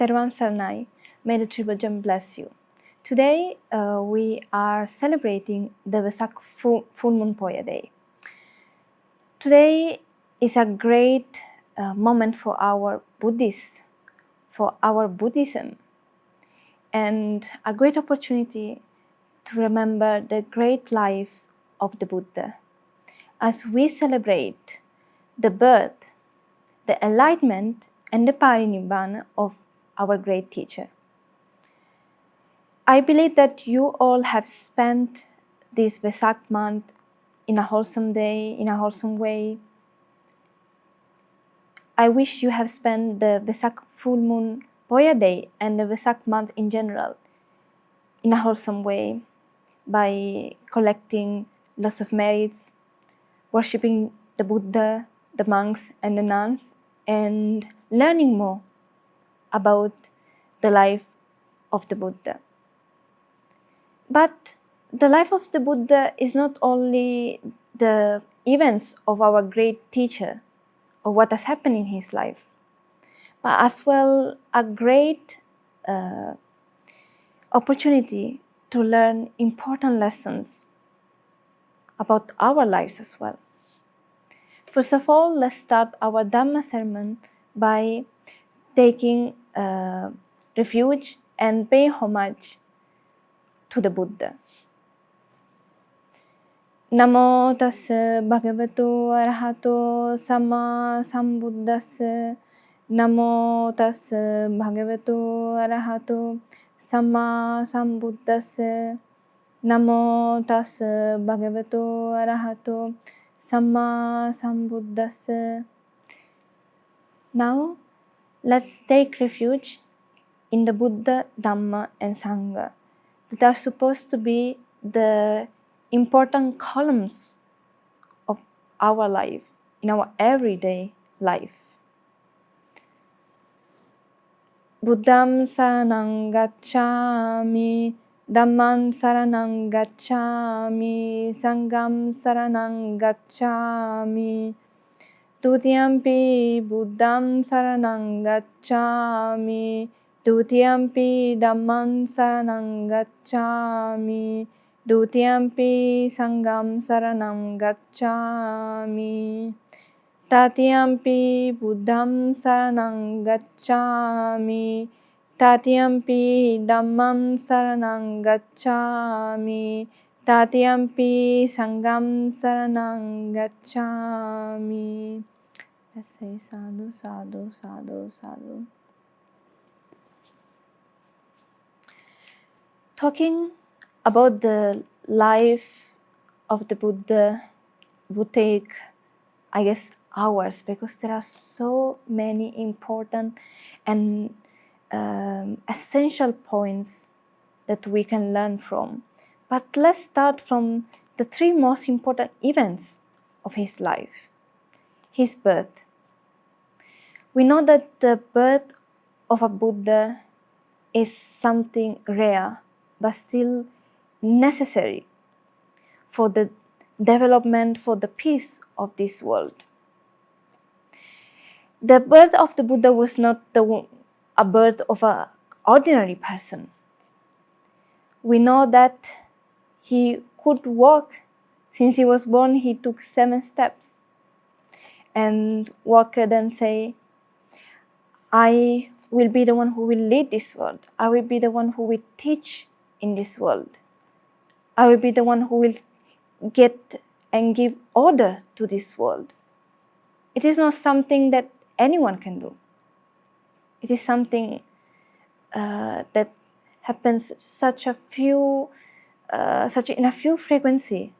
Tervan Saranai. May the Triple Gem bless you. Today we are celebrating the Vesak Full Moon Poya Day. Today is a great moment for our Buddhists, for our Buddhism, and a great opportunity to remember the great life of the Buddha as we celebrate the birth, the enlightenment, and the parinibbana of our great teacher. I believe that you all have spent this Vesak month in a wholesome day, in a wholesome way. I wish you have spent the Vesak full moon Poya Day and the Vesak month in general in a wholesome way by collecting lots of merits, worshipping the Buddha, the monks and the nuns, and learning more about the life of the Buddha. But the life of the Buddha is not only the events of our great teacher or what has happened in his life, but as well a great opportunity to learn important lessons about our lives as well. First of all, let's start our Dhamma sermon by taking refuge and pay homage to the Buddha. Namo tassa bhagavato arahato samma sambuddhassa. Namo tassa bhagavato arahato samma sambuddhassa. Namo tassa bhagavato arahato samma sambuddhassa. Now, let's take refuge in the Buddha, Dhamma, and Sangha that are supposed to be the important columns of our life, in our everyday life. Buddham saranang gacchami, Dhammam saranang gacchami, Sangham saranang gacchami. Dutiyampi Buddham saranang gacchami, Dutiyampi Dhammam saranang gacchami, Dutiyampi Sangham saranam gacchami. Tatiyampi Buddham saranang gacchami, Tatiyampi Dhammam saranang gacchami, Tatiyampi Sangham saranang gacchami. Let's say sadhu, sadhu, sadhu, sadhu. Talking about the life of the Buddha would take, I guess, hours because there are so many important and essential points that we can learn from. But let's start from the three most important events of his life. His birth. We know that the birth of a Buddha is something rare, but still necessary for the development, for the peace of this world. The birth of the Buddha was not a birth of an ordinary person. We know that he could walk. Since he was born, he took 7 steps and walked and say, I will be the one who will lead this world. I will be the one who will teach in this world. I will be the one who will get and give order to this world. It is not something that anyone can do. It is something that happens in a few frequency.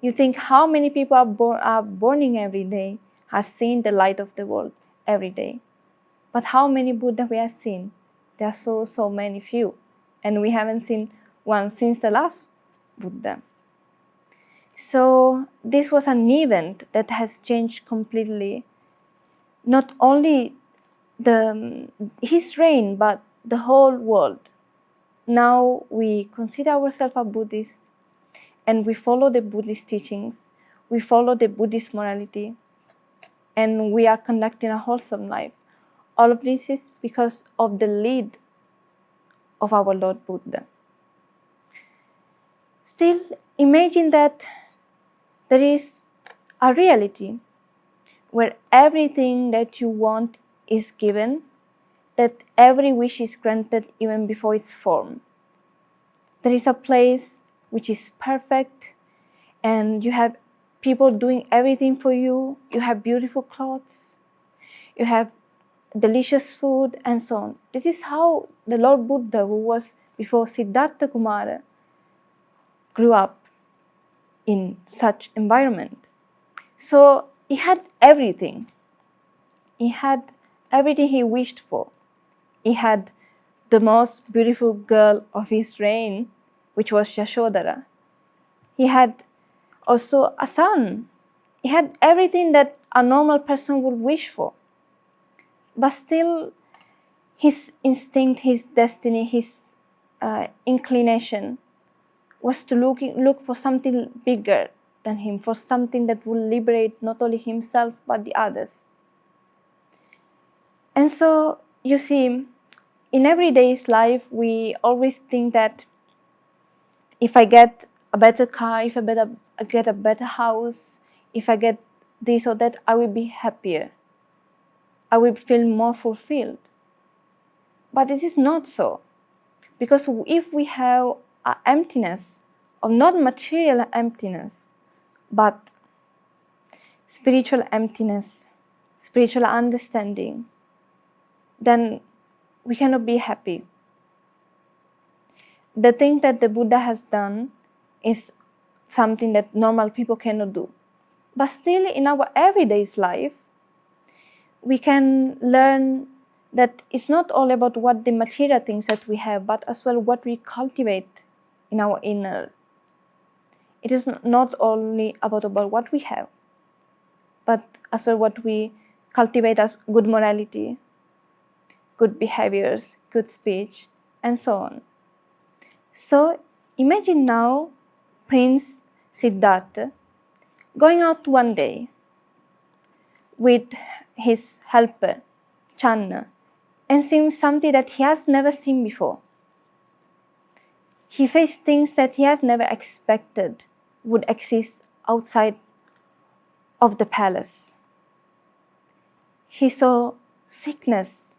You think how many people are born every day, are seeing the light of the world every day. But how many Buddha we have seen? There are so many few. And we haven't seen one since the last Buddha. So this was an event that has changed completely, not only his reign, but the whole world. Now we consider ourselves a Buddhist and we follow the Buddhist teachings, we follow the Buddhist morality, and we are conducting a wholesome life. all of this is because of the lead of our Lord Buddha. Still, imagine that there is a reality where everything that you want is given, that every wish is granted even before it's formed. There is a place which is perfect, and you have people doing everything for you. You have beautiful clothes, you have delicious food, and so on. This is how the Lord Buddha, who was before Siddhartha Kumara, grew up in such environment. So he had everything. He had everything he wished for. He had the most beautiful girl of his reign, which was Yashodhara. He had also a son. He had everything that a normal person would wish for. But still, his instinct, his destiny, his inclination was to look for something bigger than him, for something that will liberate not only himself but the others. And so, you see, in everyday's life, we always think that if I get a better car, if I get a better house, if I get this or that, I will be happier. I will feel more fulfilled. But this is not so. Because if we have an emptiness, of not material emptiness, but spiritual emptiness, spiritual understanding, then we cannot be happy. The thing that the Buddha has done is something that normal people cannot do. But still, in our everyday life, we can learn that it's not all about what the material things that we have, but as well what we cultivate in our inner. It is not only about what we have, but as well what we cultivate as good morality, good behaviors, good speech, and so on. So imagine now Prince Siddhartha going out one day with his helper, Channa, and seeing something that he has never seen before. He faced things that he has never expected would exist outside of the palace. He saw sickness,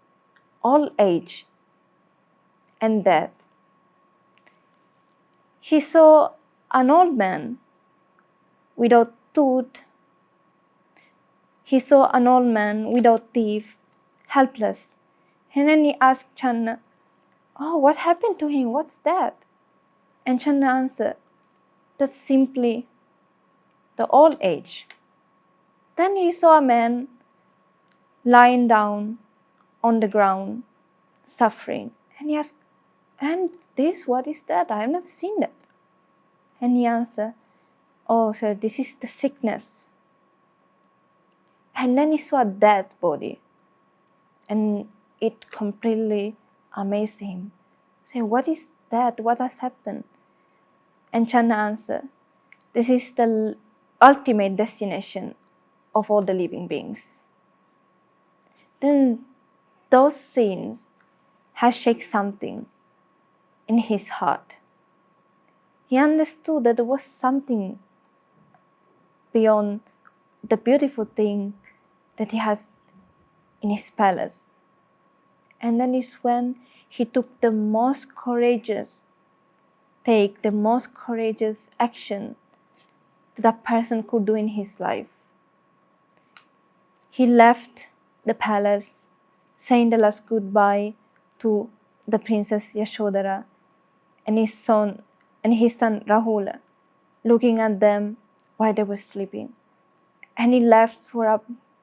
old age, and death. He saw an old man without tooth. He saw an old man without teeth, helpless. And then he asked Channa, "Oh, what happened to him? What's that?" And Channa answered, "That's simply the old age." Then he saw a man lying down on the ground, suffering. And he asked, "And this, what is that? I have never seen that." And he answered, "Oh, sir, this is the sickness." And then he saw a dead body. And it completely amazed him. Say, "What is that? What has happened?" And Channa answered, "This is the ultimate destination of all the living beings." Then those scenes have shaken something in his heart. He understood that there was something beyond the beautiful thing that he has in his palace. And then is when he took the most courageous action that a person could do in his life. He left the palace, saying the last goodbye to the Princess Yashodhara and his son Rahula, looking at them while they were sleeping. And he left for a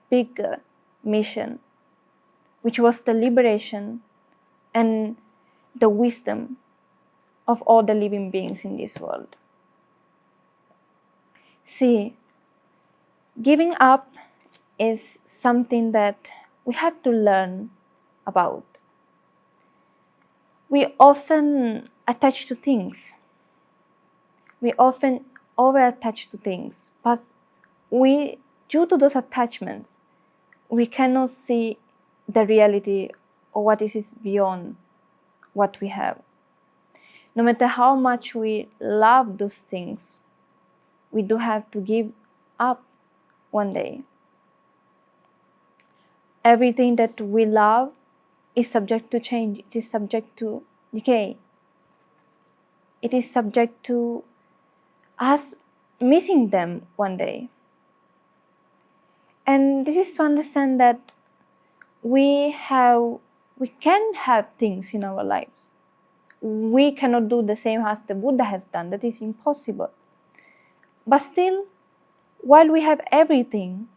bigger mission, which was the liberation and the wisdom of all the living beings in this world. See, giving up is something that we have to learn about. We often attach to things. We often over-attach to things, but due to those attachments, we cannot see the reality or what is beyond what we have. No matter how much we love those things, we do have to give up one day. Everything that we love is subject to change. It is subject to decay. It is subject to us missing them one day. And this is to understand that we can have things in our lives. We cannot do the same as the Buddha has done. That is impossible. But still, while we have everything,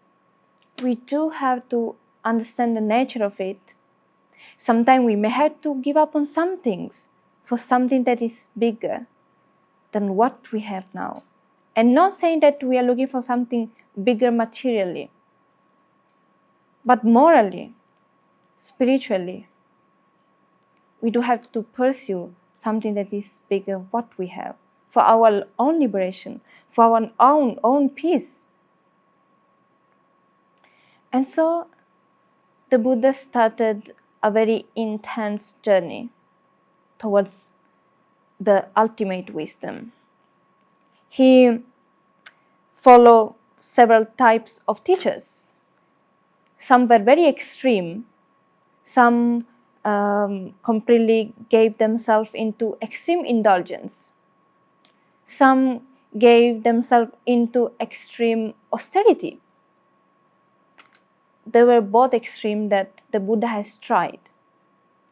we do have to understand the nature of it. Sometimes we may have to give up on some things for something that is bigger than what we have now. And not saying that we are looking for something bigger materially, but morally, spiritually, we do have to pursue something that is bigger what we have, for our own liberation, for our own peace. And so the Buddha started a very intense journey towards the ultimate wisdom. He followed several types of teachers. Some were very extreme. Some completely gave themselves into extreme indulgence. Some gave themselves into extreme austerity. They were both extreme that the Buddha has tried.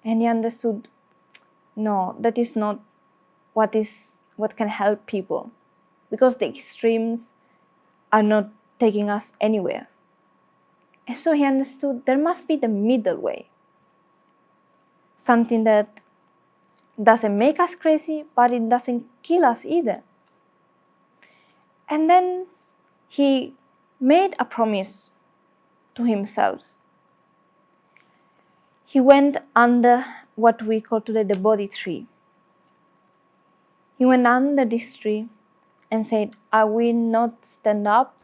And he understood, no, that is not what can help people. Because the extremes are not taking us anywhere. And so he understood there must be the middle way. Something that doesn't make us crazy, but it doesn't kill us either. And then he made a promise to himself. He went under what we call today the Bodhi tree. He went under this tree and said, I will not stand up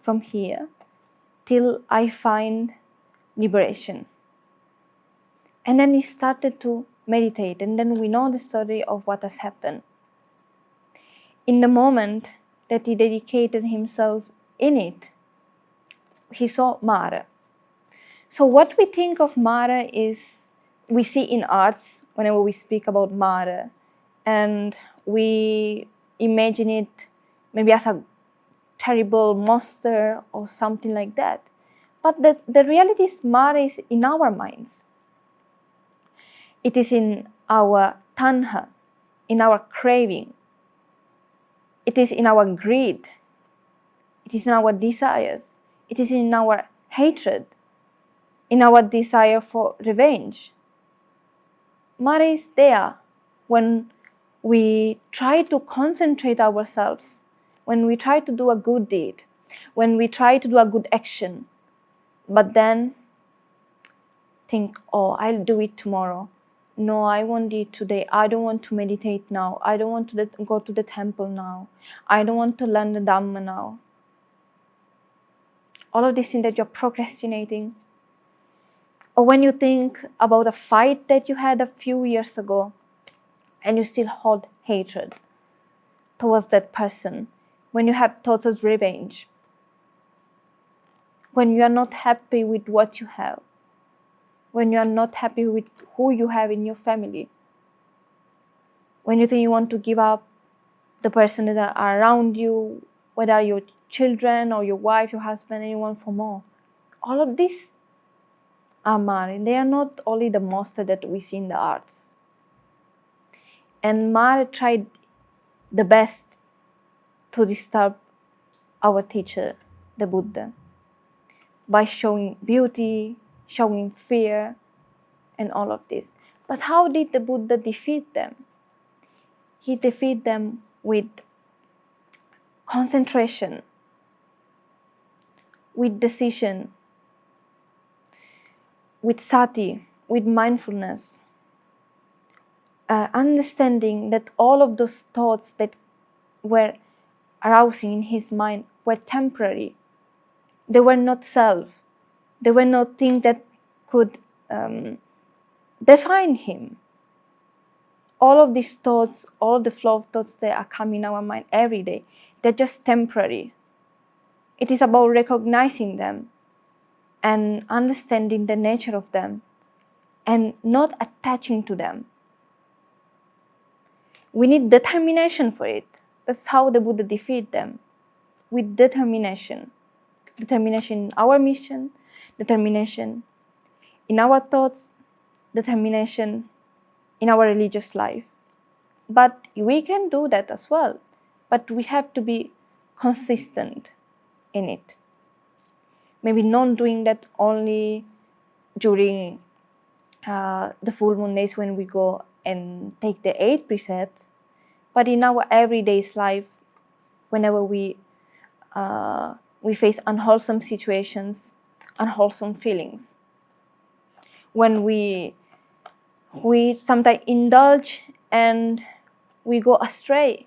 from here till I find liberation. And then he started to meditate, and then we know the story of what has happened. In the moment that he dedicated himself in it, he saw Mara. So what we think of Mara is, we see in arts whenever we speak about Mara, and we imagine it maybe as a terrible monster or something like that. But the reality is Mara is in our minds. It is in our tanha, in our craving. It is in our greed. It is in our desires. It is in our hatred, in our desire for revenge. Mara is there when we try to concentrate ourselves, when we try to do a good deed, when we try to do a good action, but then think, oh, I'll do it tomorrow. No, I won't do it today. I don't want to meditate now. I don't want to go to the temple now. I don't want to learn the Dhamma now. All of these things that you're procrastinating. Or when you think about a fight that you had a few years ago and you still hold hatred towards that person, when you have thoughts of revenge, when you are not happy with what you have, when you are not happy with who you have in your family, when you think you want to give up the person that are around you, whether your children or your wife, your husband, anyone for more. All of these are Mara. They are not only the monster that we see in the arts. And Mara tried the best to disturb our teacher, the Buddha, by showing beauty, showing fear, and all of this. But how did the Buddha defeat them? He defeated them with concentration, with decision, with sati, with mindfulness, understanding that all of those thoughts that were arousing in his mind were temporary. They were not self. They were not things that could define him. All of these thoughts, all the flow of thoughts that are coming in our mind every day, they're just temporary. It is about recognizing them and understanding the nature of them and not attaching to them. We need determination for it. That's how the Buddha defeated them, with determination. Determination in our mission, determination in our thoughts, determination in our religious life. But we can do that as well. But we have to be consistent in it. Maybe not doing that only during the full moon days when we go and take the 8 precepts, but in our everyday life, whenever we face unwholesome situations, unwholesome feelings, when we sometimes indulge and we go astray,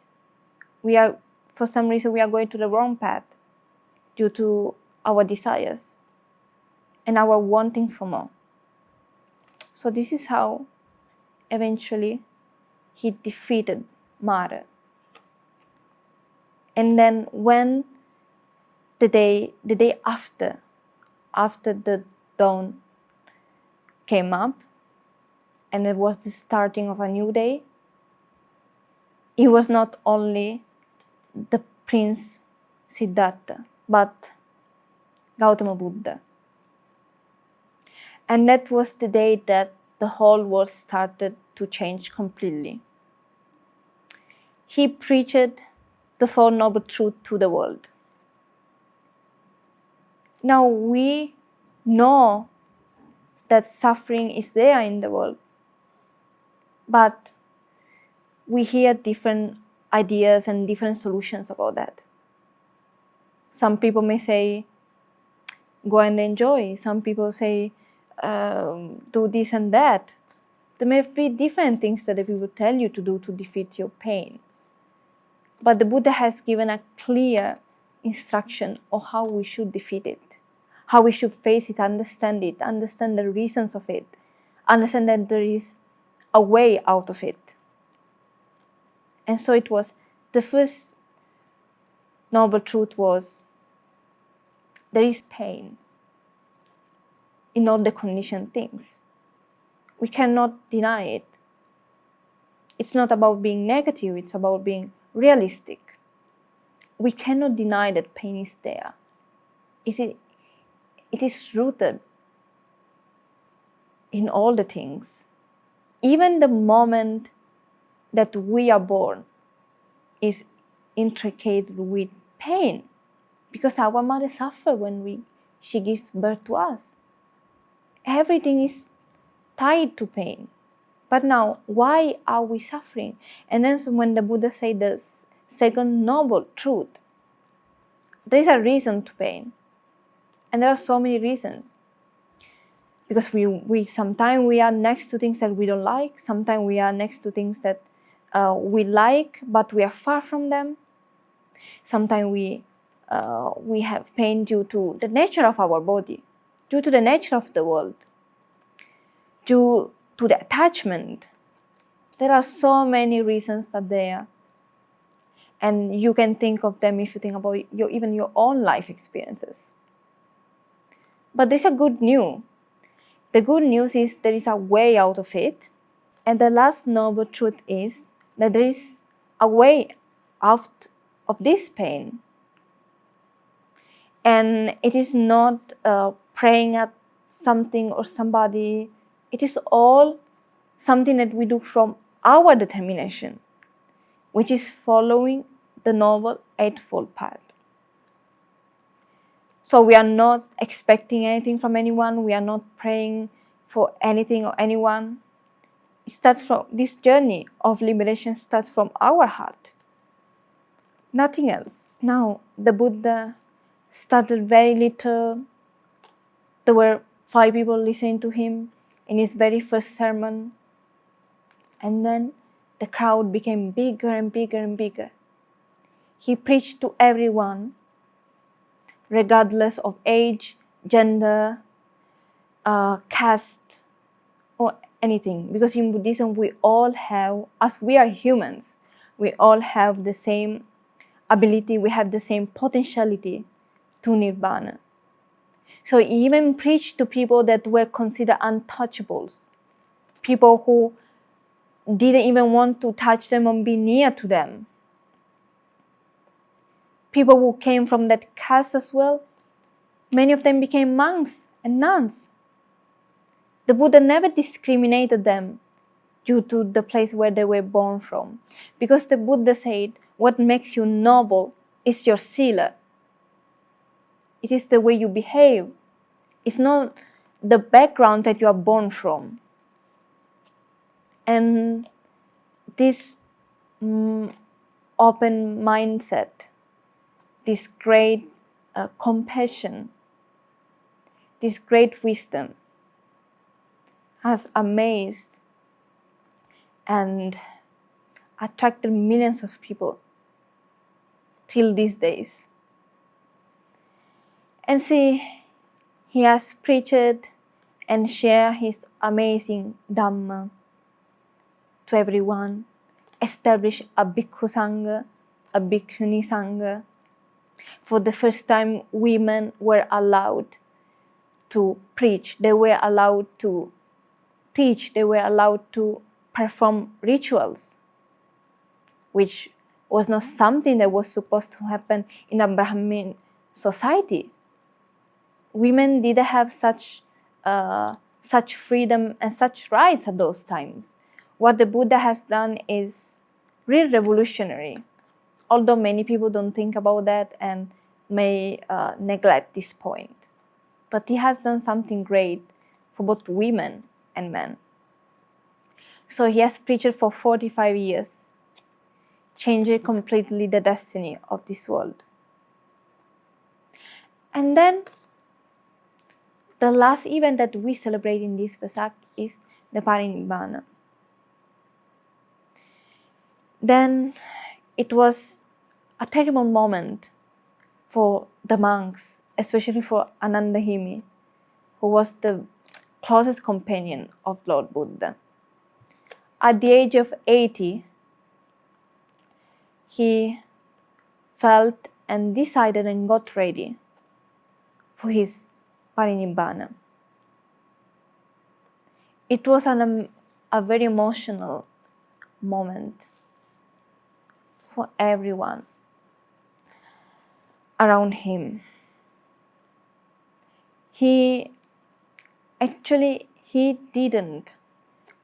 for some reason we are going to the wrong path due to our desires and our wanting for more. So this is how eventually he defeated Mara. And then when the day after the dawn came up, and it was the starting of a new day, it was not only the Prince Siddhartha, but Gautama Buddha. And that was the day that the whole world started to change completely. He preached the Four Noble Truths to the world. Now we know that suffering is there in the world, but we hear different ideas and different solutions about that. Some people may say, go and enjoy. Some people say, do this and that. There may be different things that the people tell you to do to defeat your pain. But the Buddha has given a clear instruction of how we should defeat it, how we should face it, understand the reasons of it, understand that there is a way out of it. And so it was, the first noble truth was, there is pain in all the conditioned things. We cannot deny it. It's not about being negative, it's about being realistic. We cannot deny that pain is there. It is rooted in all the things. Even the moment that we are born is intricate with pain, because our mother suffered when she gives birth to us. Everything is tied to pain. But now, why are we suffering? And then when the Buddha said the second noble truth, there is a reason to pain. And there are so many reasons. Because we sometimes we are next to things that we don't like. Sometimes we are next to things that we like, but we are far from them. Sometimes we have pain due to the nature of our body, due to the nature of the world, due to the attachment. There are so many reasons that there. And you can think of them if you think about even your own life experiences. But there's a good news. The good news is there is a way out of it. And the last noble truth is that there is a way out of this pain. And it is not praying at something or somebody. It is all something that we do from our determination, which is following the Noble Eightfold Path. So we are not expecting anything from anyone. We are not praying for anything or anyone. It starts from this journey of liberation starts from our heart. Nothing else. Now, the Buddha started very little. There were 5 people listening to him in his very first sermon. And then the crowd became bigger and bigger and bigger. He preached to everyone, regardless of age, gender, caste, or anything, because in Buddhism we all have, as we are humans, we all have the same ability, we have the same potentiality to nirvana. So he even preached to people that were considered untouchables, people who didn't even want to touch them or be near to them. People who came from that caste as well, many of them became monks and nuns. The Buddha never discriminated them due to the place where they were born from, because the Buddha said, what makes you noble is your sila. It is the way you behave. It's not the background that you are born from. And this open mindset, this great compassion, this great wisdom has amazed and attracted millions of people till these days. And see, he has preached and shared his amazing Dhamma to everyone, established a Bhikkhu Sangha, a Bhikkhuni Sangha. For the first time, women were allowed to preach, they were allowed to teach, they were allowed to perform rituals, which was not something that was supposed to happen in a Brahmin society. Women didn't have such freedom and such rights at those times. What the Buddha has done is really revolutionary, although many people don't think about that and may neglect this point. But he has done something great for both women and men. So he has preached for 45 years, changing completely the destiny of this world. And then the last event that we celebrate in this Vesak is the Parinibbana. Then it was a terrible moment for the monks, especially for Anandahimi, who was the closest companion of Lord Buddha. At the age of 80, he felt and decided and got ready for his Parinibbana. It was a very emotional moment for everyone around him. He didn't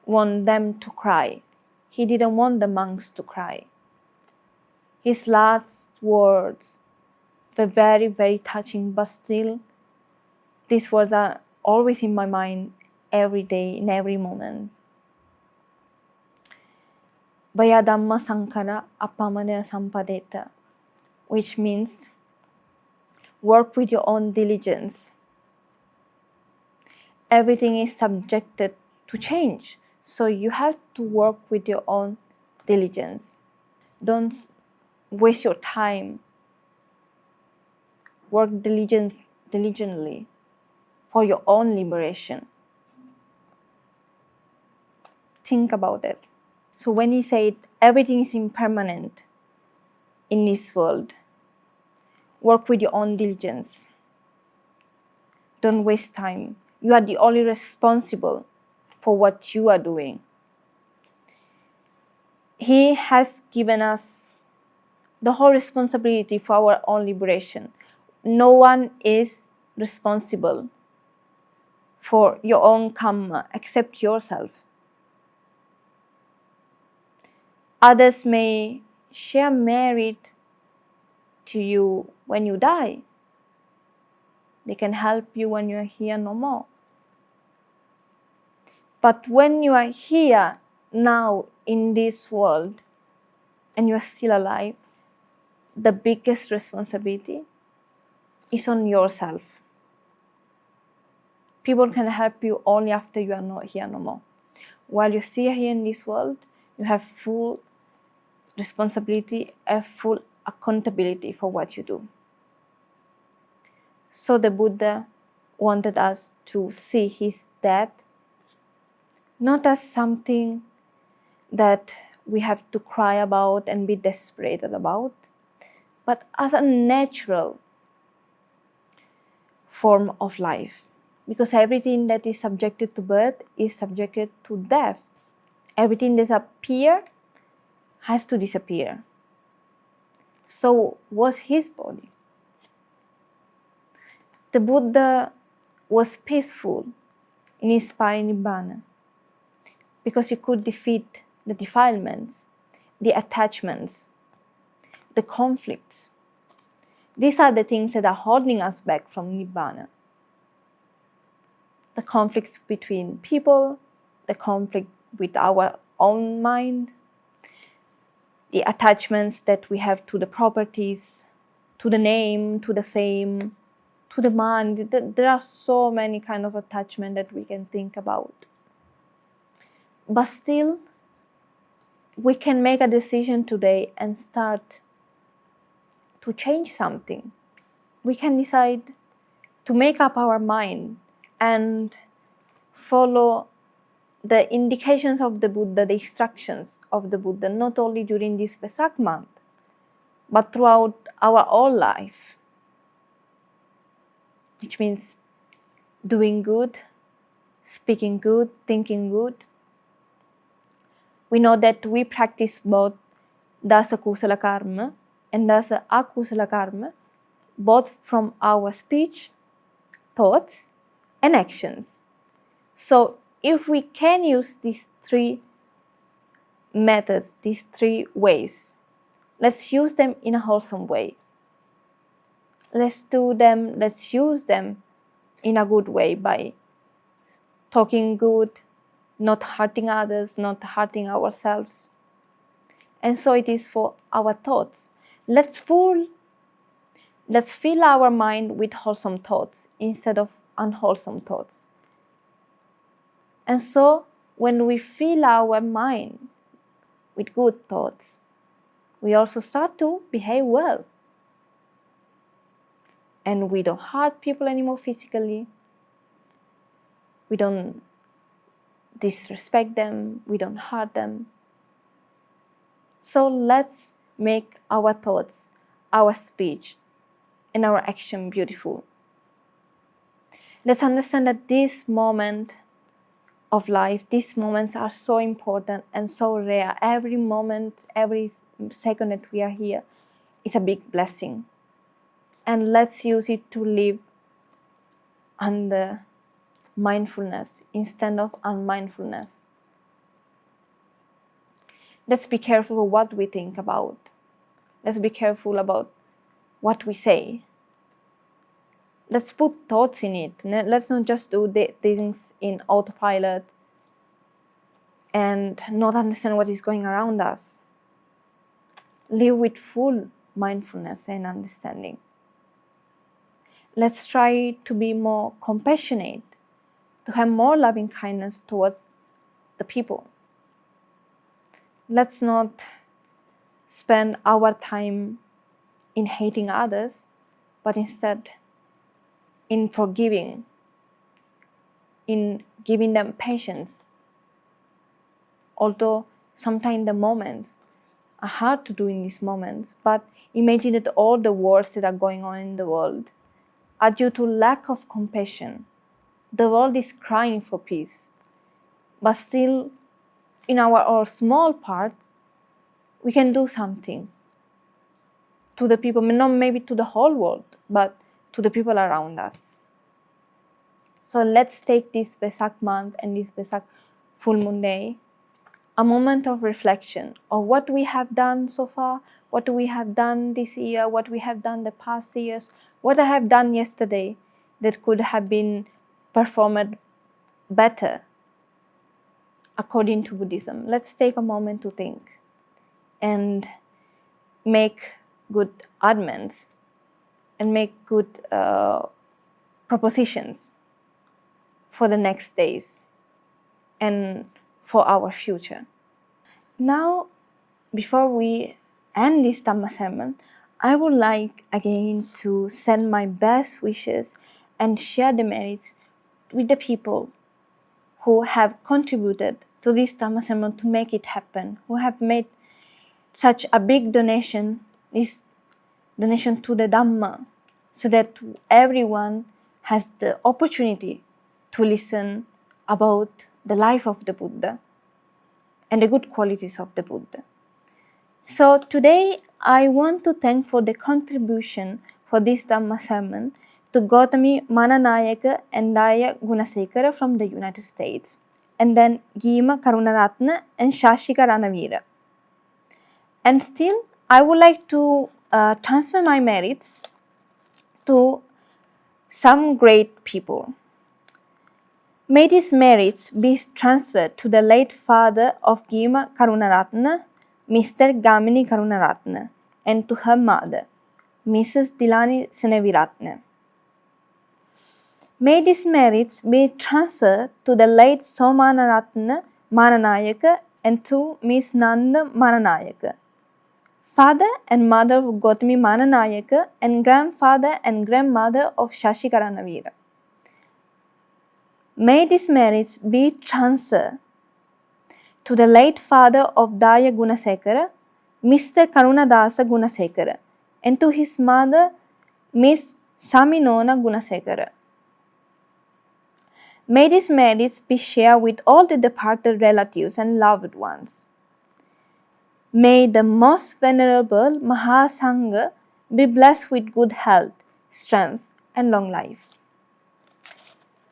want them to cry. He didn't want the monks to cry. His last words were very, very touching, but still, these words are always in my mind every day, in every moment. Vaya Dhamma Sankara Apamana Sampadeta, which means work with your own diligence. Everything is subjected to change, so you have to work with your own diligence. Don't waste your time. Work diligently for your own liberation. Think about it. So when he said everything is impermanent in this world, work with your own diligence. Don't waste time. You are the only responsible for what you are doing. He has given us the whole responsibility for our own liberation. No one is responsible for your own karma except yourself. Others may share merit to you when you die. They can help you when you are here no more. But when you are here now in this world and you are still alive, the biggest responsibility is on yourself. People can help you only after you are not here no more. While you're still here in this world, you have full responsibility and full accountability for what you do. So the Buddha wanted us to see his death not as something that we have to cry about and be desperate about, but as a natural form of life. Because everything that is subjected to birth is subjected to death. Everything that appears has to disappear. So was his body. The Buddha was peaceful in his parinibbana because he could defeat the defilements, the attachments, the conflicts. These are the things that are holding us back from Nibbana. The conflicts between people, the conflict with our own mind, the attachments that we have to the properties, to the name, to the fame, to the mind. There are so many kind of attachment that we can think about. But still, we can make a decision today and start to change something. We can decide to make up our mind and follow the indications of the Buddha, the instructions of the Buddha, not only during this Vesak month, but throughout our whole life. Which means doing good, speaking good, thinking good. We know that we practice both dasa kusala karma and dasa akusala karma, both from our speech, thoughts, and actions. So if we can use these three methods, these three ways, let's use them in a wholesome way. Let's use them in a good way by talking good, not hurting others, not hurting ourselves. And so it is for our thoughts. Let's fill our mind with wholesome thoughts instead of unwholesome thoughts. And so when we fill our mind with good thoughts, we also start to behave well. And we don't hurt people anymore physically. We don't disrespect them. We don't hurt them. So let's make our thoughts, our speech, and our action beautiful. Let's understand that this moment of life, these moments are so important and so rare. Every moment, every second that we are here is a big blessing. And let's use it to live under mindfulness instead of unmindfulness. Let's be careful what we think about. Let's be careful about what we say. Let's put thoughts in it. Let's not just do things in autopilot and not understand what is going around us. Live with full mindfulness and understanding. Let's try to be more compassionate, to have more loving kindness towards the people. Let's not spend our time in hating others, but instead in forgiving, in giving them patience. Although sometimes the moments are hard to do in these moments, but imagine that all the wars that are going on in the world are due to lack of compassion. The world is crying for peace, but still in our small part, we can do something to the people, not maybe to the whole world, but to the people around us. So let's take this Vesak month and this Vesak full moon day, a moment of reflection of what we have done so far, what we have done this year, what we have done the past years, what I have done yesterday that could have been performed better according to Buddhism. Let's take a moment to think and make good arguments and make good propositions for the next days and for our future. Now, before we end this Dhamma sermon, I would like again to send my best wishes and share the merits with the people who have contributed to this Dhamma sermon to make it happen, who have made such a big donation, this donation to the Dhamma, so that everyone has the opportunity to listen about the life of the Buddha and the good qualities of the Buddha. So today I want to thank for the contribution for this Dhamma sermon to Gautami Mananayaka and Daya Gunasekara from the United States, and then Gima Karunaratna and Shashika Ranavira. And still, I would like to transfer my merits to some great people. May these merits be transferred to the late father of Gima Karunaratna, Mr. Gamini Karunaratna, and to her mother, Mrs. Dilani Seneviratna. May these merits be transferred to the late Somanaratna Mananayaka and to Miss Nanda Mananayaka, father and mother of Gautami Mananayaka and grandfather and grandmother of Shashika Ranavira. May these merits be transferred to the late father of Daya Gunasekara, Mr. Karunadasa Gunasekara, and to his mother, Miss Saminona Gunasekara. May these merits be shared with all the departed relatives and loved ones. May the most venerable Mahasangha be blessed with good health, strength, and long life.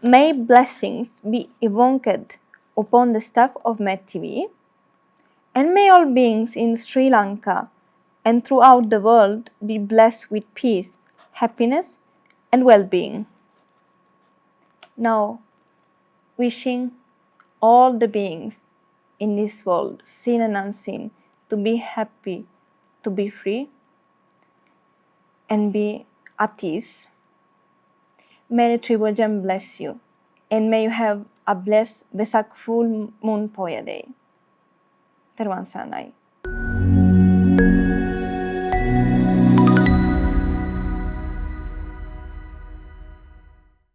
May blessings be evoked upon the staff of Med TV, and may all beings in Sri Lanka and throughout the world be blessed with peace, happiness, and well-being. Now, wishing all the beings in this world, seen and unseen, to be happy, to be free, and be at ease. May the Tribhujan bless you, and may you have a blessed Vesak full moon Poya day. Terwan Sanai.